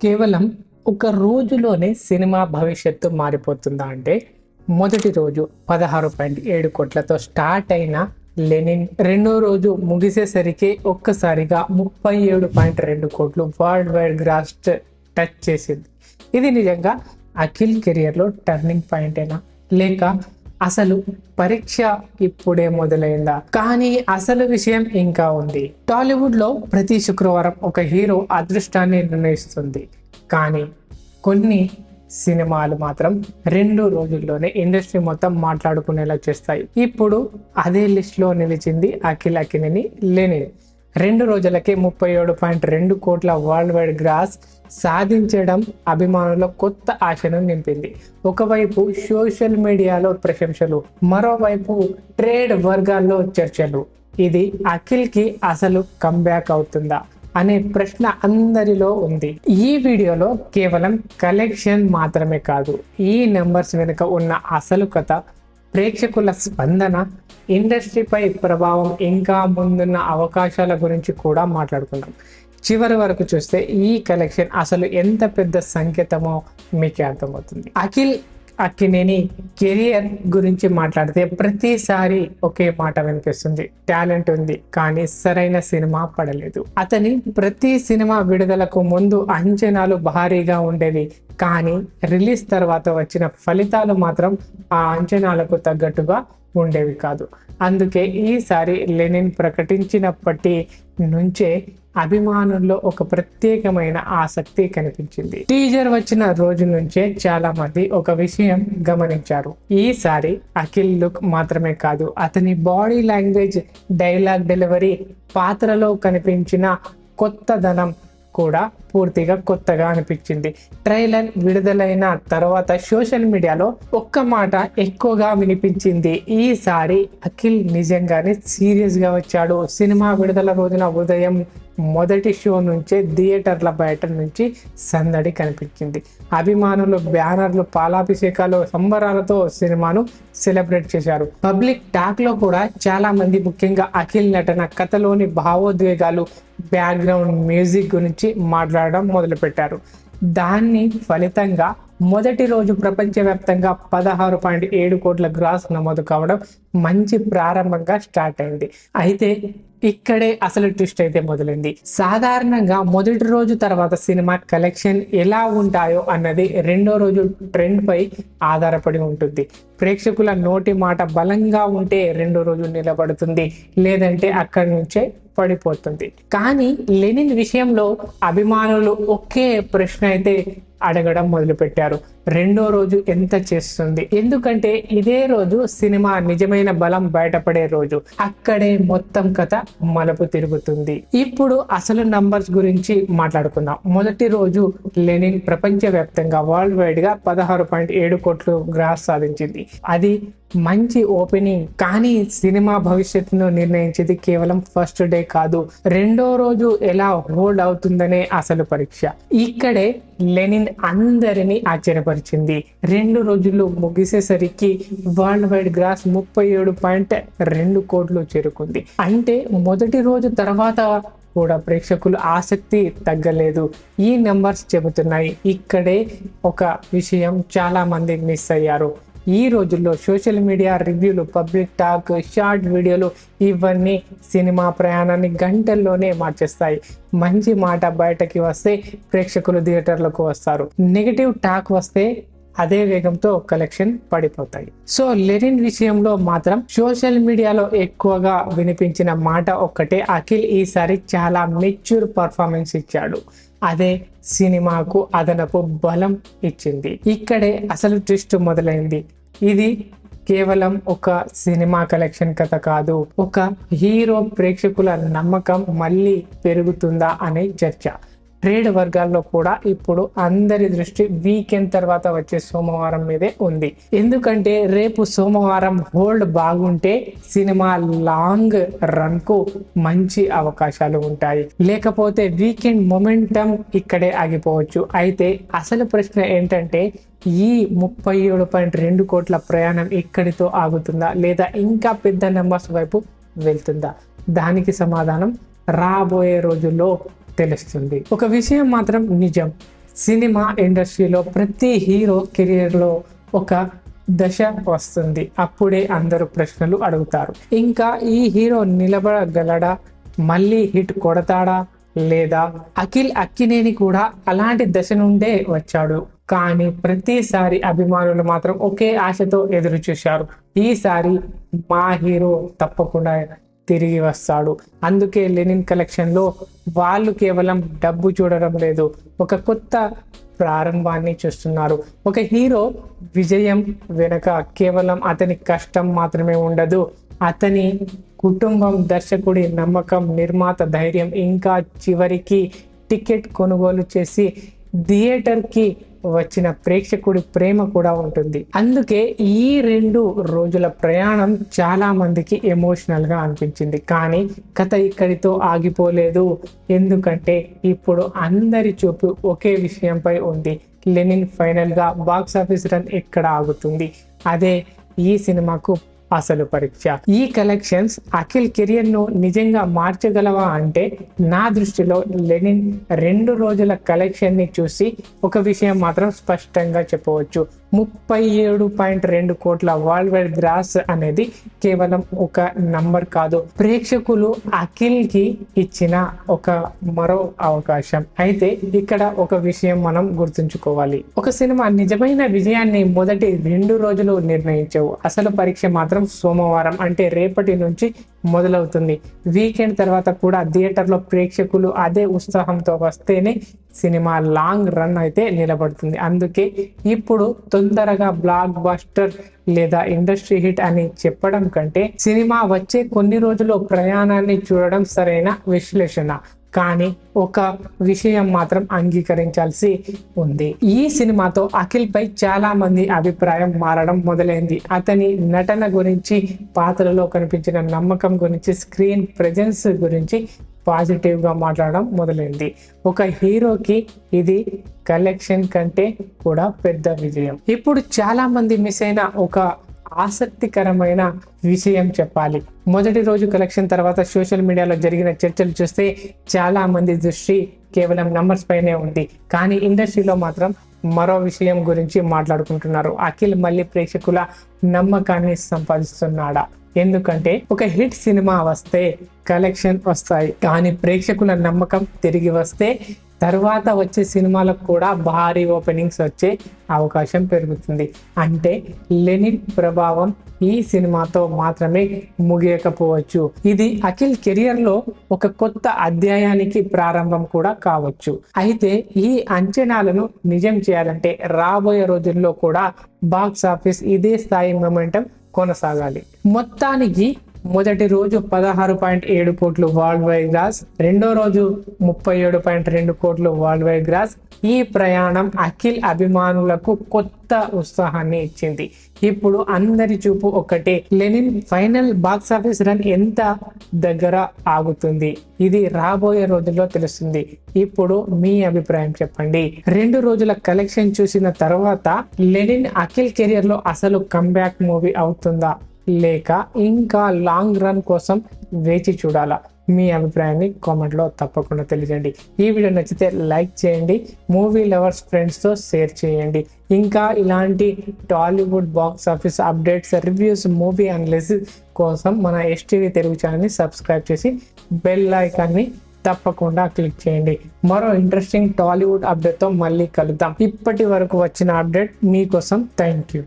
కేవలం ఒక రోజులోనే సినిమా భవిష్యత్తు మారిపోతుందా అంటే, మొదటి రోజు 16.7 కోట్లతో స్టార్ట్ అయిన లెనిన్ రెండో రోజు ముగిసేసరికి ఒక్కసారిగా 37.2 కోట్లు వరల్డ్ వైడ్ గ్రాస్ టచ్ చేసింది. ఇది నిజంగా అఖిల్ కెరియర్లో టర్నింగ్ పాయింటేనా, లేక అసలు పరీక్ష ఇప్పుడే మొదలైందా? కానీ అసలు విషయం ఇంకా ఉంది. టాలీవుడ్ లో ప్రతి శుక్రవారం ఒక హీరో అదృష్టాన్ని నిర్ణయిస్తుంది. కానీ కొన్ని సినిమాలు మాత్రం 2 రోజుల్లోనే ఇండస్ట్రీ మొత్తం మాట్లాడుకునేలా చేస్తాయి. ఇప్పుడు అదే లిస్ట్ లో నిలిచింది అఖిల్ అక్కినేని లెనిన్. 2 రోజులకే 37.2 కోట్ల వరల్డ్ వైడ్ గ్రాస్ సాధించడం అభిమానుల కొత్త ఆశను నింపింది. ఒకవైపు సోషల్ మీడియాలో ప్రశంసలు, మరోవైపు ట్రేడ్ వర్గాల్లో చర్చలు. ఇది అఖిల్ కి అసలు కంబ్యాక్ అవుతుందా అనే ప్రశ్న అందరిలో ఉంది. ఈ వీడియోలో కేవలం కలెక్షన్ మాత్రమే కాదు, ఈ నెంబర్స్ వెనుక ఉన్న అసలు కథ, ప్రేక్షకుల స్పందన, ఇండస్ట్రీపై ప్రభావం, ఇంకా ముందున్న అవకాశాల గురించి కూడా మాట్లాడుకుందాం. చివరి వరకు చూస్తే ఈ కలెక్షన్ అసలు ఎంత పెద్ద సంకేతమో మీకే అర్థమవుతుంది. అఖిల్ అక్కినేని కెరియర్ గురించి మాట్లాడితే ప్రతిసారి ఒకే మాట వినిపిస్తుంది: టాలెంట్ ఉంది, కానీ సరైన సినిమా పడలేదు. అతని ప్రతి సినిమా విడుదలకు ముందు అంచనాలు భారీగా ఉండేవి, కానీ రిలీజ్ తర్వాత వచ్చిన ఫలితాలు మాత్రం ఆ అంచనాలకు తగ్గట్టుగా ఉండేవి కాదు. అందుకే ఈసారి లెనిన్ ప్రకటించినప్పటి నుంచే అభిమానుల్లో ఒక ప్రత్యేకమైన ఆసక్తి కనిపించింది. టీజర్ వచ్చిన రోజు నుంచే చాలా మంది ఒక విషయం గమనించారు: ఈసారి అఖిల్ లుక్ మాత్రమే కాదు, అతని బాడీ లాంగ్వేజ్, డైలాగ్ డెలివరీ, పాత్రలో కనిపించిన కొత్తదనం కూడా పూర్తిగా కొత్తగా అనిపించింది. ట్రైలర్ విడుదలైన తర్వాత సోషల్ మీడియాలో ఒక్క మాట ఎక్కువగా వినిపించింది: ఈసారి అఖిల్ నిజంగానే సీరియస్ గా వచ్చాడు. సినిమా విడుదల రోజున ఉదయం మొదటి షో నుంచే థియేటర్ల బయట నుంచి సందడి కనిపించింది. అభిమానులు బ్యానర్లు, పాలాభిషేకాలు, సంబరాలతో సినిమాను సెలబ్రేట్ చేశారు. పబ్లిక్ టాక్ లో కూడా చాలా మంది, ముఖ్యంగా అఖిల్ నటన, కథలోని భావోద్వేగాలు, బ్యాక్గ్రౌండ్ మ్యూజిక్ గురించి మాట్లాడడం మొదలుపెట్టారు. దాని ఫలితంగా మొదటి రోజు ప్రపంచవ్యాప్తంగా 16.7 కోట్ల గ్రాస్ నమోదు కావడం మంచి ప్రారంభంగా స్టార్ట్ అయింది. అయితే ఇక్కడే అసలు ట్విస్ట్ అయితే మొదలైంది. సాధారణంగా మొదటి రోజు తర్వాత సినిమా కలెక్షన్ ఎలా ఉంటాయో అన్నది రెండో రోజు ట్రెండ్ పై ఆధారపడి ఉంటుంది. ప్రేక్షకుల నోటి మాట బలంగా ఉంటే రెండో రోజు నిలబడుతుంది, లేదంటే అక్కడి నుంచే పడిపోతుంది. కానీ లెనిన్ విషయంలో అభిమానులు ఒకే ప్రశ్న అయితే అడగడం మొదలుపెట్టారు: రెండో రోజు ఎంత చేస్తుంది? ఎందుకంటే ఇదే రోజు సినిమా నిజమైన బలం బయటపడే రోజు. అక్కడే మొత్తం కథ మలుపు తిరుగుతుంది. ఇప్పుడు అసలు నంబర్స్ గురించి మాట్లాడుకుందాం. మొదటి రోజు లెనిన్ ప్రపంచవ్యాప్తంగా వరల్డ్ వైడ్ గా 16.7 కోట్లు గ్రాస్ సాధించింది. అది మంచి ఓపెనింగ్, కానీ సినిమా భవిష్యత్తును నిర్ణయించేది కేవలం ఫస్ట్ డే కాదు, రెండో రోజు ఎలా హోల్డ్ అవుతుందనే అసలు పరీక్ష. ఇక్కడే లెనిన్ అందరినీ ఆశ్చర్యపరిచింది. 2 రోజులు ముగిసేసరికి వరల్డ్ వైడ్ గ్రాస్ 37.2 కోట్లు చేరుకుంది. అంటే మొదటి రోజు తర్వాత కూడా ప్రేక్షకులు ఆసక్తి తగ్గలేదు. ఈ నెంబర్స్ చెబుతున్నాయి. ఇక్కడే ఒక విషయం చాలా మంది మిస్ అయ్యారు. ఈ రోజుల్లో సోషల్ మీడియా రివ్యూలు, పబ్లిక్ టాక్, షార్ట్ వీడియోలు, ఇవన్నీ సినిమా ప్రయాణాన్ని గంటల్లోనే మార్చేస్తాయి. మంచి మాట బయటకి వస్తే ప్రేక్షకులు థియేటర్లకు వస్తారు. నెగిటివ్ టాక్ వస్తే అదే వేగంతో కలెక్షన్ పడిపోతాయి. సో లెనిన్ విషయంలో మాత్రం సోషల్ మీడియాలో ఎక్కువగా వినిపించిన మాట ఒక్కటే: అఖిల్ ఈసారి చాలా మెచ్యూర్ పర్ఫార్మెన్స్ ఇచ్చాడు. అదే సినిమాకు అదనపు బలం ఇచ్చింది. ఇక్కడే అసలు ట్విస్ట్ మొదలైంది. ఇది కేవలం ఒక సినిమా కలెక్షన్ కథ కాదు, ఒక హీరో ప్రేక్షకుల నమ్మకం మళ్ళీ పెరుగుతుందా అనే చర్చ. ట్రేడ్ వర్గాల్లో కూడా ఇప్పుడు అందరి దృష్టి వీకెండ్ తర్వాత వచ్చే సోమవారం మీదే ఉంది. ఎందుకంటే రేపు సోమవారం హోల్డ్ బాగుంటే సినిమా లాంగ్ రన్ కు మంచి అవకాశాలు ఉంటాయి. లేకపోతే వీకెండ్ మొమెంటం ఇక్కడే ఆగిపోవచ్చు. అయితే అసలు ప్రశ్న ఏంటంటే, ఈ 37.2 కోట్ల ప్రయాణం ఇక్కడితో ఆగుతుందా, లేదా ఇంకా పెద్ద నెంబర్స్ వైపు వెళ్తుందా? దానికి సమాధానం రాబోయే రోజుల్లో తెలుస్తుంది. ఒక విషయం మాత్రం నిజం: సినిమా ఇండస్ట్రీలో ప్రతి హీరో కెరియర్లో ఒక దశ వస్తుంది, అప్పుడే అందరూ ప్రశ్నలు అడుగుతారు. ఇంకా ఈ హీరో నిలబడగలడా, మళ్ళీ హిట్ కొడతాడా లేదా? అఖిల్ అక్కినేని కూడా అలాంటి దశ నుండే వచ్చాడు. కానీ ప్రతిసారి అభిమానులు మాత్రం ఒకే ఆశతో ఎదురు చూశారు, ఈసారి మా హీరో తప్పకుండా తిరిగి వస్తాడు. అందుకే లెనిన్ కలెక్షన్ లో వాళ్ళు కేవలం డబ్బు చూడడం లేదు, ఒక కొత్త ప్రారంభాన్ని చూస్తున్నారు. ఒక హీరో విజయం వెనుక కేవలం అతని కష్టం మాత్రమే ఉండదు, అతని కుటుంబం, దర్శకుడి నమ్మకం, నిర్మాత ధైర్యం, ఇంకా చివరికి టికెట్ కొనుగోలు చేసి థియేటర్కి వచ్చిన ప్రేక్షకుడి ప్రేమ కూడా ఉంటుంది. అందుకే ఈ 2 రోజుల ప్రయాణం చాలా మందికి ఎమోషనల్ గా అనిపించింది. కానీ కథ ఇక్కడితో ఆగిపోలేదు, ఎందుకంటే ఇప్పుడు అందరి చూపు ఒకే విషయంపై ఉంది. లెనిన్ ఫైనల్ గా బాక్స్ ఆఫీస్ రన్ ఎక్కడ ఆగుతుంది, అదే ఈ సినిమాకు అసలు పరీక్ష. ఈ కలెక్షన్స్ అఖిల్ కెరియర్ ను నిజంగా మార్చగలవా అంటే, నా దృష్టిలో లెనిన్ 2 రోజుల కలెక్షన్ ని చూసి ఒక విషయం మాత్రం స్పష్టంగా చెప్పవచ్చు. 37.2 కోట్ల వరల్డ్ వైడ్ గ్రాస్ అనేది కేవలం ఒక నంబర్ కాదు, ప్రేక్షకులు అఖిల్ కి ఇచ్చిన ఒక మరో అవకాశం. అయితే ఇక్కడ ఒక విషయం మనం గుర్తుంచుకోవాలి, ఒక సినిమా నిజమైన విజయాన్ని మొదటి 2 రోజులు నిర్ణయించవు, అసలు పరీక్ష మాత్రం సోమవారం అంటే రేపటి నుంచి మొదలవుతుంది. వీకెండ్ తర్వాత కూడా థియేటర్లో ప్రేక్షకులు అదే ఉత్సాహంతో వస్తేనే సినిమా లాంగ్ రన్ అయితే నిలబడుతుంది. అందుకే ఇప్పుడు తొందరగా బ్లాక్ బస్టర్ లేదా ఇండస్ట్రీ హిట్ అని చెప్పడం కంటే సినిమా వచ్చే కొన్ని రోజులు ప్రయాణాన్ని చూడడం సరైన విశ్లేషణ. కానీ ఒక విషయం మాత్రం అంగీకరించాల్సి ఉంది, ఈ సినిమాతో అఖిల్ పై చాలా మంది అభిప్రాయం మారడం మొదలైంది. అతని నటన గురించి, పాత్రలో కనిపించిన నమ్మకం గురించి, స్క్రీన్ ప్రెజెన్స్ గురించి పాజిటివ్ గా మాట్లాడడం మొదలైంది. ఒక హీరోకి ఇది కలెక్షన్ కంటే కూడా పెద్ద విజయం. ఇప్పుడు చాలా మంది మిస్ అయిన ఒక ఆసక్తికరమైన విషయం చెప్పాలి. మొదటి రోజు కలెక్షన్ తర్వాత సోషల్ మీడియాలో జరిగిన చర్చలు చూస్తే చాలా మంది దృష్టి కేవలం నంబర్స్ పైనే ఉంది. కానీ ఇండస్ట్రీలో మాత్రం మరో విషయం గురించి మాట్లాడుకుంటున్నారు. అఖిల్ మళ్ళీ ప్రేక్షకుల నమ్మకాన్ని సంపాదిస్తున్నాడా? ఎందుకంటే ఒక హిట్ సినిమా వస్తే కలెక్షన్ వస్తాయి, కానీ ప్రేక్షకుల నమ్మకం తిరిగి వస్తే తర్వాత వచ్చే సినిమాలకు కూడా భారీ ఓపెనింగ్స్ వచ్చే అవకాశం పెరుగుతుంది. అంటే లెనిన్ ప్రభావం ఈ సినిమాతో మాత్రమే ముగియకపోవచ్చు, ఇది అఖిల్ కెరియర్ లో ఒక కొత్త అధ్యాయానికి ప్రారంభం కూడా కావచ్చు. అయితే ఈ అంచనాలను నిజం చేయాలంటే రాబోయే రోజుల్లో కూడా బాక్స్ ఆఫీస్ ఇదే స్థాయి మొమెంటం కొనసాగాలి. మొత్తానికి మొదటి రోజు 16.7 కోట్లు వరల్డ్ వైడ్ గ్రాస్, రెండో రోజు 37.2 కోట్లు వరల్డ్ వైడ్ గ్రాస్. ఈ ప్రయాణం అఖిల్ అభిమానులకు కొత్త ఉత్సాహాన్ని ఇచ్చింది. ఇప్పుడు అందరి చూపు ఒక్కటే, Lenin final box office run ఎంత దగ్గర ఆగుతుంది, ఇది రాబోయే రోజుల్లో తెలుస్తుంది. ఇప్పుడు మీ అభిప్రాయం చెప్పండి. 2 రోజుల కలెక్షన్ చూసిన తర్వాత లెనిన్ అఖిల్ కెరియర్ లో అసలు కంబ్యాక్ మూవీ అవుతుందా, లేక ఇంకా లాంగ్ రన్ కోసం వేచి చూడాలా? మీ అభిప్రాయాన్ని కామెంట్ లో తప్పకుండా తెలియజేయండి. ఈ వీడియో నచ్చితే లైక్ చేయండి, మూవీ లవర్స్ ఫ్రెండ్స్ తో షేర్ చేయండి. ఇంకా ఇలాంటి Tollywood box office updates, reviews, movie analysis కోసం మన ఎస్టీవీ తెలుగు ఛానల్ని సబ్స్క్రైబ్ చేసి బెల్ ఐకాన్ని తప్పకుండా క్లిక్ చేయండి. మరో ఇంట్రెస్టింగ్ టాలీవుడ్ అప్డేట్ తో మళ్ళీ కలుద్దాం. ఇప్పటి వరకు వచ్చిన అప్డేట్ మీకోసం. Thank you.